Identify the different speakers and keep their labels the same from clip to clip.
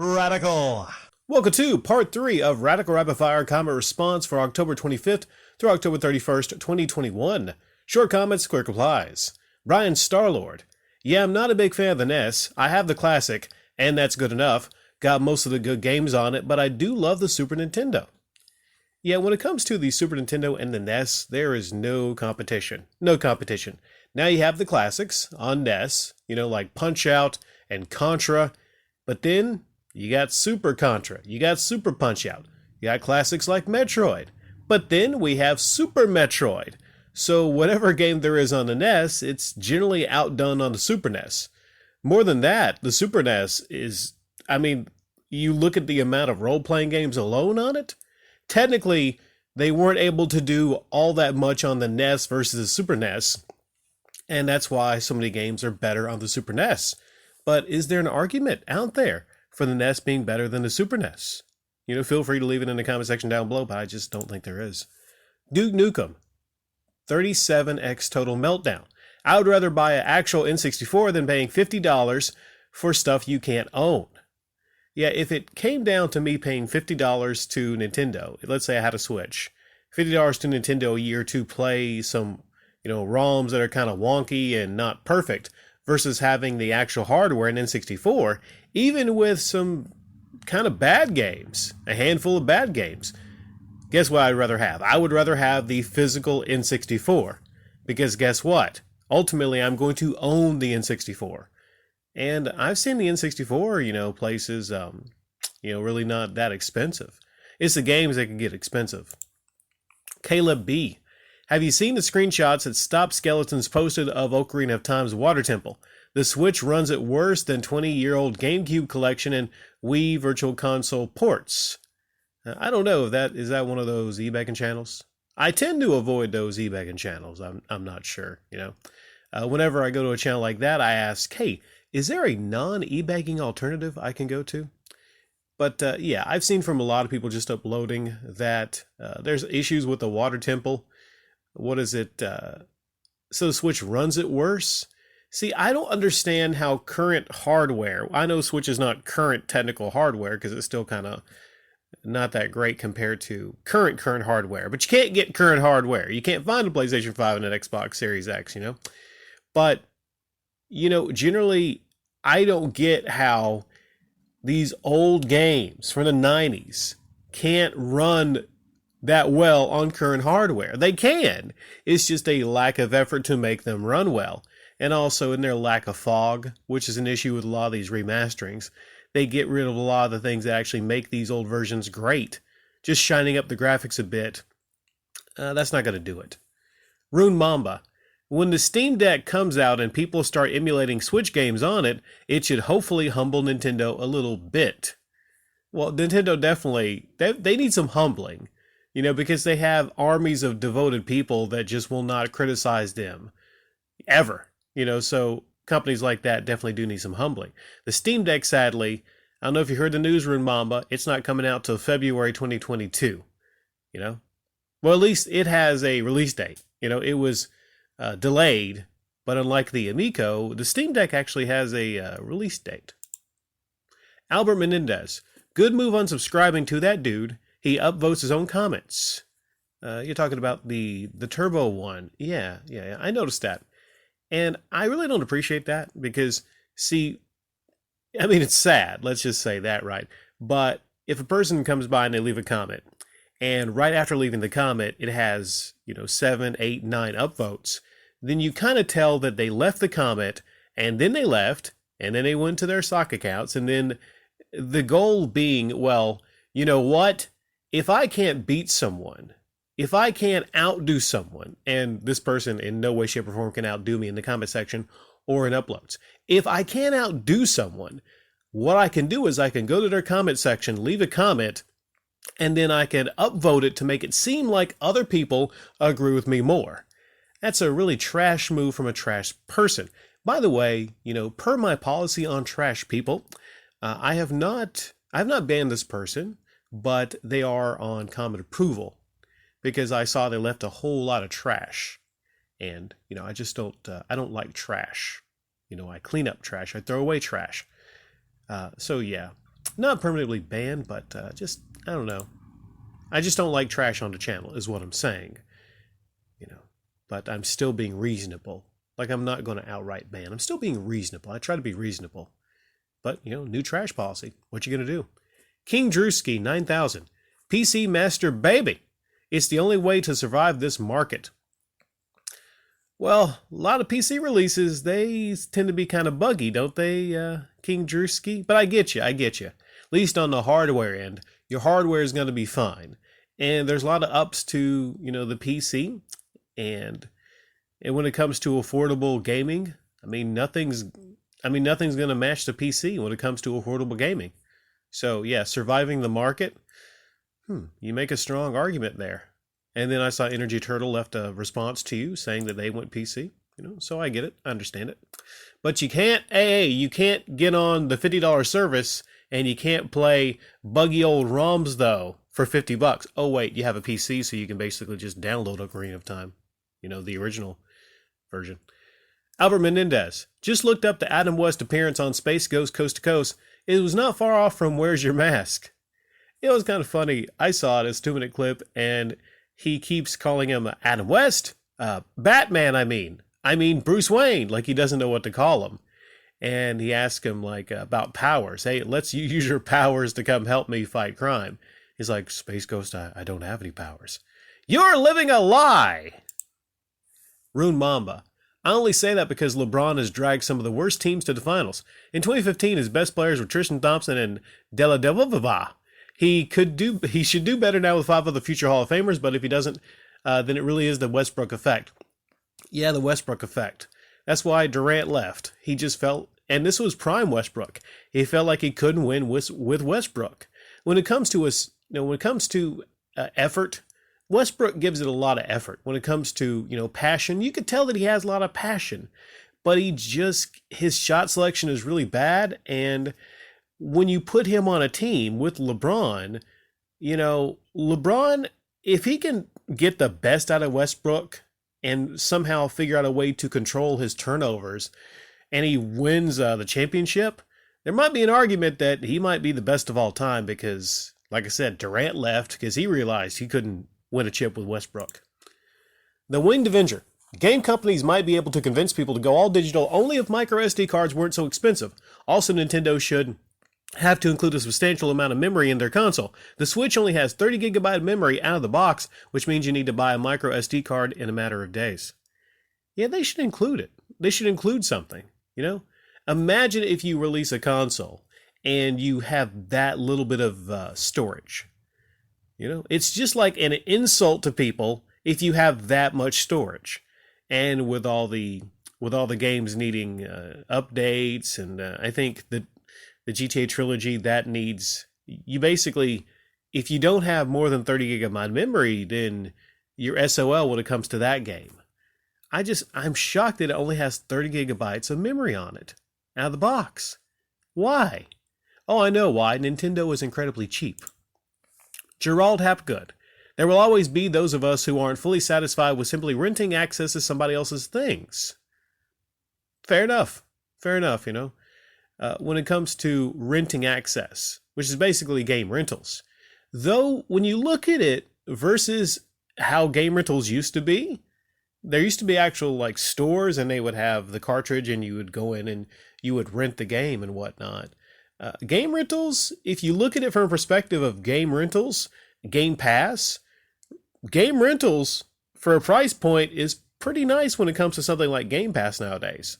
Speaker 1: Radical. Welcome to part 3 of Radical Rapid Fire comment response for October 25th through October 31st, 2021. Short comments, quick replies. Brian Starlord. Yeah, I'm not a big fan of the NES. I have the classic, and that's good enough. Got most of the good games on it, but I do love the Super Nintendo. Yeah, when it comes to the Super Nintendo and the NES, there is no competition. No competition. Now you have the classics on NES, like Punch-Out and Contra, but then you got Super Contra, you got Super Punch-Out, you got classics like Metroid, but then we have Super Metroid. So whatever game there is on the NES, it's generally outdone on the Super NES. More than that, the Super NES is, you look at the amount of role-playing games alone on it, technically they weren't able to do all that much on the NES versus the Super NES, and that's why so many games are better on the Super NES. But is there an argument out there for the NES being better than the Super NES? Feel free to leave it in the comment section down below, but I just don't think there is. Duke Nukem, 37x Total Meltdown. I would rather buy an actual N64 than paying $50 for stuff you can't own. Yeah, if it came down to me paying $50 to Nintendo, let's say I had a Switch, $50 to Nintendo a year to play some, ROMs that are kind of wonky and not perfect, versus having the actual hardware in N64, even with some kind of bad games, a handful of bad games. Guess what I'd rather have? I would rather have the physical N64, because guess what? Ultimately, I'm going to own the N64. And I've seen the N64, places, really not that expensive. It's the games that can get expensive. Caleb B. Have you seen the screenshots that Stop Skeletons posted of Ocarina of Time's Water Temple? The Switch runs it worse than 20-year-old GameCube collection and Wii Virtual Console ports. I don't know if is that one of those e-begging channels? I tend to avoid those e-begging channels. I'm not sure, Whenever I go to a channel like that, I ask, hey, is there a non-e-begging alternative I can go to? But yeah, I've seen from a lot of people just uploading that there's issues with the Water Temple. What is it? So the Switch runs it worse? See, I don't understand how current hardware, I know Switch is not current technical hardware because it's still kind of not that great compared to current hardware, but you can't get current hardware. You can't find a PlayStation 5 and an Xbox Series X, But, generally, I don't get how these old games from the 90s can't run that well on current hardware. They can. It's just a lack of effort to make them run well. And also in their lack of fog, which is an issue with a lot of these remasterings. They get rid of a lot of the things that actually make these old versions great. Just shining up the graphics a bit, that's not going to do it. Rune Mamba. When the Steam Deck comes out and people start emulating Switch games on it, it should hopefully humble Nintendo a little bit. Well, Nintendo definitely, they need some humbling, because they have armies of devoted people that just will not criticize them ever, so companies like that definitely do need some humbling. The Steam Deck, sadly, I don't know if you heard the news, Rune Mamba, it's not coming out till February 2022, Well, at least it has a release date. It was delayed, but unlike the Amico, the Steam Deck actually has a release date. Albert Menendez. Good move unsubscribing to that dude. He upvotes his own comments. You're talking about the Turbo one. Yeah, I noticed that. And I really don't appreciate that because, see, it's sad. Let's just say that, right? But if a person comes by and they leave a comment, and right after leaving the comment, it has, 7, 8, 9 upvotes, then you kind of tell that they left the comment, and then they left, and then they went to their sock accounts, and then the goal being, well, you know what? If I can't beat someone, if I can't outdo someone, and this person in no way, shape, or form can outdo me in the comment section or in uploads, if I can't outdo someone, what I can do is I can go to their comment section, leave a comment, and then I can upvote it to make it seem like other people agree with me more. That's a really trash move from a trash person. By the way, per my policy on trash people, I have not banned this person, but they are on comment approval because I saw they left a whole lot of trash. And, I just don't, I don't like trash. I clean up trash. I throw away trash. So yeah, not permanently banned, but just, I don't know. I just don't like trash on the channel, is what I'm saying. You know, but I'm still being reasonable. Like, I'm not going to outright ban. I'm still being reasonable. I try to be reasonable. But, you know, new trash policy. What you going to do? King Drewski 9000. PC Master Baby. It's the only way to survive this market. Well, a lot of PC releases, they tend to be kind of buggy, don't they, King Drewski? But I get you. At least on the hardware end, your hardware is going to be fine. And there's a lot of ups to, you know, the PC. And when it comes to affordable gaming, I mean, nothing's going to match the PC when it comes to affordable gaming. So, yeah, surviving the market, you make a strong argument there. And then I saw Energy Turtle left a response to you saying that they went PC. You know, so I get it. I understand it. But you can't get on the $50 service and you can't play buggy old ROMs, though, for $50. Oh, wait, you have a PC, so you can basically just download Ocarina of Time. You know, the original version. Albert Menendez just looked up the Adam West appearance on Space Ghost Coast to Coast. It was not far off from Where's Your Mask? It was kind of funny. I saw it as a 2-minute clip, and he keeps calling him Adam West. Batman, I mean Bruce Wayne, like he doesn't know what to call him. And he asked him, like, about powers. Hey, let's use your powers to come help me fight crime. He's like, Space Ghost, I don't have any powers. You're living a lie! Rune Mamba. I only say that because LeBron has dragged some of the worst teams to the finals. In 2015, his best players were Tristan Thompson and Della Devova. He should do better now with 5 other future Hall of Famers, but if he doesn't, then it really is the Westbrook effect. Yeah, the Westbrook effect. That's why Durant left. He just felt, and this was prime Westbrook. He felt like he couldn't win with Westbrook. When it comes to effort, Westbrook gives it a lot of effort. When it comes to, you know, passion, you could tell that he has a lot of passion, but his shot selection is really bad. And when you put him on a team with LeBron, you know, LeBron, if he can get the best out of Westbrook and somehow figure out a way to control his turnovers, and he wins the championship, there might be an argument that he might be the best of all time because, like I said, Durant left because he realized he couldn't win a chip with Westbrook. The Winged Avenger. Game companies might be able to convince people to go all digital only if micro SD cards weren't so expensive. Also, Nintendo should have to include a substantial amount of memory in their console. The Switch only has 30 gigabyte memory out of the box, which means you need to buy a micro SD card in a matter of days. Yeah, they should include it. They should include something, you know? Imagine if you release a console and you have that little bit of storage. You know, it's just like an insult to people if you have that much storage. And with all the games needing updates, and I think that the GTA trilogy, that needs, you basically, if you don't have more than 30 gigabyte memory, then you're SOL when it comes to that game. I'm shocked that it only has 30 gigabytes of memory on it out of the box. Why? Oh, I know why. Nintendo is incredibly cheap. Gerald Hapgood. There will always be those of us who aren't fully satisfied with simply renting access to somebody else's things. Fair enough, you know. When it comes to renting access, which is basically game rentals. Though, when you look at it versus how game rentals used to be, there used to be actual like stores and they would have the cartridge and you would go in and you would rent the game and whatnot. Game rentals, if you look at it from a perspective of game rentals, Game Pass, game rentals for a price point is pretty nice when it comes to something like Game Pass nowadays.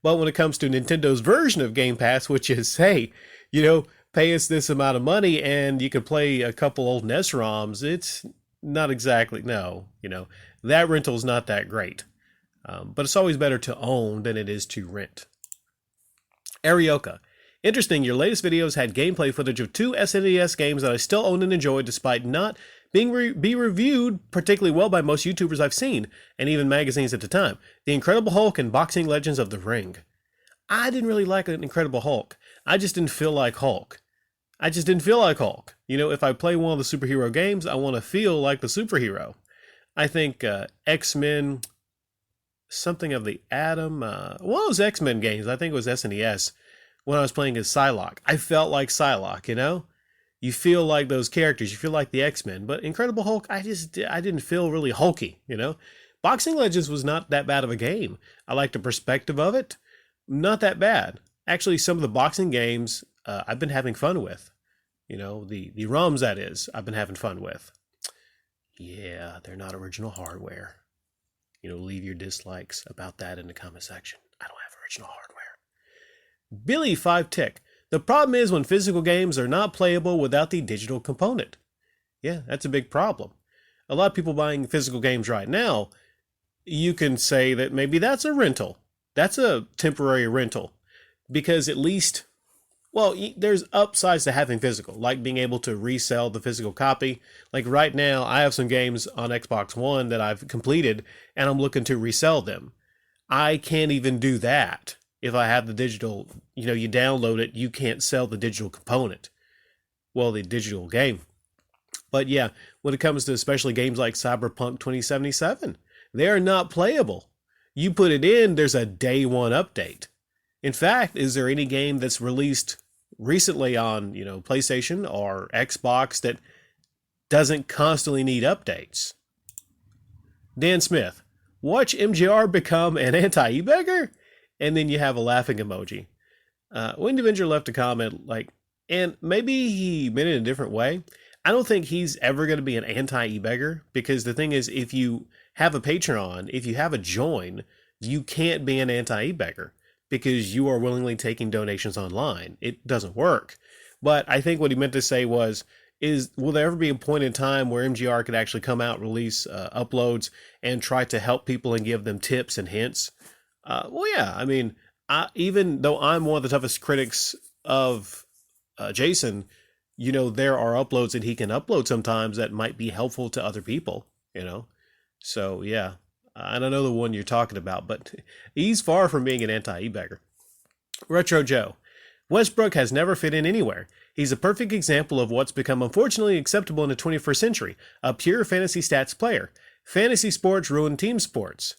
Speaker 1: But when it comes to Nintendo's version of Game Pass, which is, hey, you know, pay us this amount of money and you can play a couple old NES ROMs, it's not exactly, no, you know, that rental's not that great. But it's always better to own than it is to rent. Arioka. Interesting, your latest videos had gameplay footage of 2 SNES games that I still own and enjoy despite not being reviewed particularly well by most YouTubers I've seen, and even magazines at the time. The Incredible Hulk and Boxing Legends of the Ring. I didn't really like an Incredible Hulk. I just didn't feel like Hulk. You know, if I play one of the superhero games, I want to feel like the superhero. I think X-Men, something of the Atom, one of those X-Men games, I think it was SNES, when I was playing as Psylocke. I felt like Psylocke, you know? You feel like those characters. You feel like the X-Men. But Incredible Hulk, I didn't feel really hulky, you know? Boxing Legends was not that bad of a game. I like the perspective of it. Not that bad. Actually, some of the boxing games I've been having fun with. You know, the ROMs, that is, I've been having fun with. Yeah, they're not original hardware. You know, leave your dislikes about that in the comment section. I don't have original hardware. Billy 5 Tick. The problem is when physical games are not playable without the digital component. Yeah, that's a big problem. A lot of people buying physical games right now, you can say that maybe that's a rental. That's a temporary rental. Because at least, well, there's upsides to having physical, like being able to resell the physical copy. Like right now, I have some games on Xbox One that I've completed, and I'm looking to resell them. I can't even do that. If I have the digital, you know, you download it, you can't sell the digital component. Well, the digital game. But yeah, when it comes to especially games like Cyberpunk 2077, they are not playable. You put it in, there's a day one update. In fact, is there any game that's released recently on, you know, PlayStation or Xbox that doesn't constantly need updates? Dan Smith, watch MJR become an anti-e-beggar? And then you have a laughing emoji. Wind Avenger left a comment like, and maybe he meant it in a different way. I don't think he's ever going to be an anti-e-beggar, because the thing is, if you have a Patreon, if you have a join, you can't be an anti-e-beggar because you are willingly taking donations online. It doesn't work. But I think what he meant to say was, will there ever be a point in time where MGR could actually come out, release uploads, and try to help people and give them tips and hints? Well, yeah, I mean, even though I'm one of the toughest critics of Jason, you know, there are uploads that he can upload sometimes that might be helpful to other people, you know? So, yeah, I don't know the one you're talking about, but he's far from being an anti-e-beggar. Retro Joe. Westbrook has never fit in anywhere. He's a perfect example of what's become unfortunately acceptable in the 21st century, a pure fantasy stats player. Fantasy sports ruin team sports.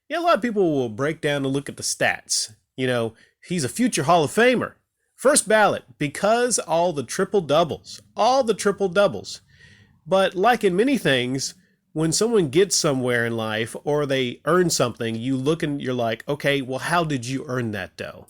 Speaker 1: Yeah, a lot of people will break down and look at the stats. You know, he's a future Hall of Famer. First ballot, because all the triple doubles. But like in many things, when someone gets somewhere in life or they earn something, you look and you're like, okay, well, how did you earn that dough?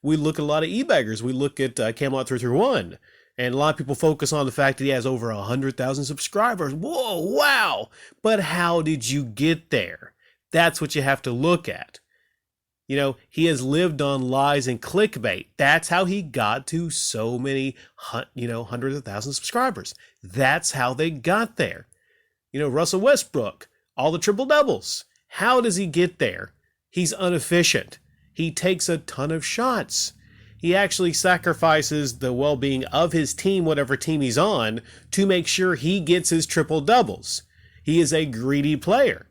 Speaker 1: We look at a lot of e-beggars. We look at Camelot 331, and a lot of people focus on the fact that he has over 100,000 subscribers. Whoa, wow! But how did you get there? That's what you have to look at. You know, he has lived on lies and clickbait. That's how he got to so many, hundreds of thousands of subscribers. That's how they got there. You know, Russell Westbrook, all the triple doubles. How does he get there? He's inefficient. He takes a ton of shots. He actually sacrifices the well-being of his team, whatever team he's on, to make sure he gets his triple doubles. He is a greedy player.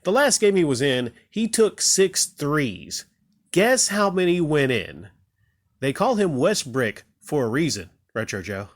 Speaker 1: The last game he was in, he took 6 threes. Guess how many went in? They call him Westbrick for a reason, Retro Joe.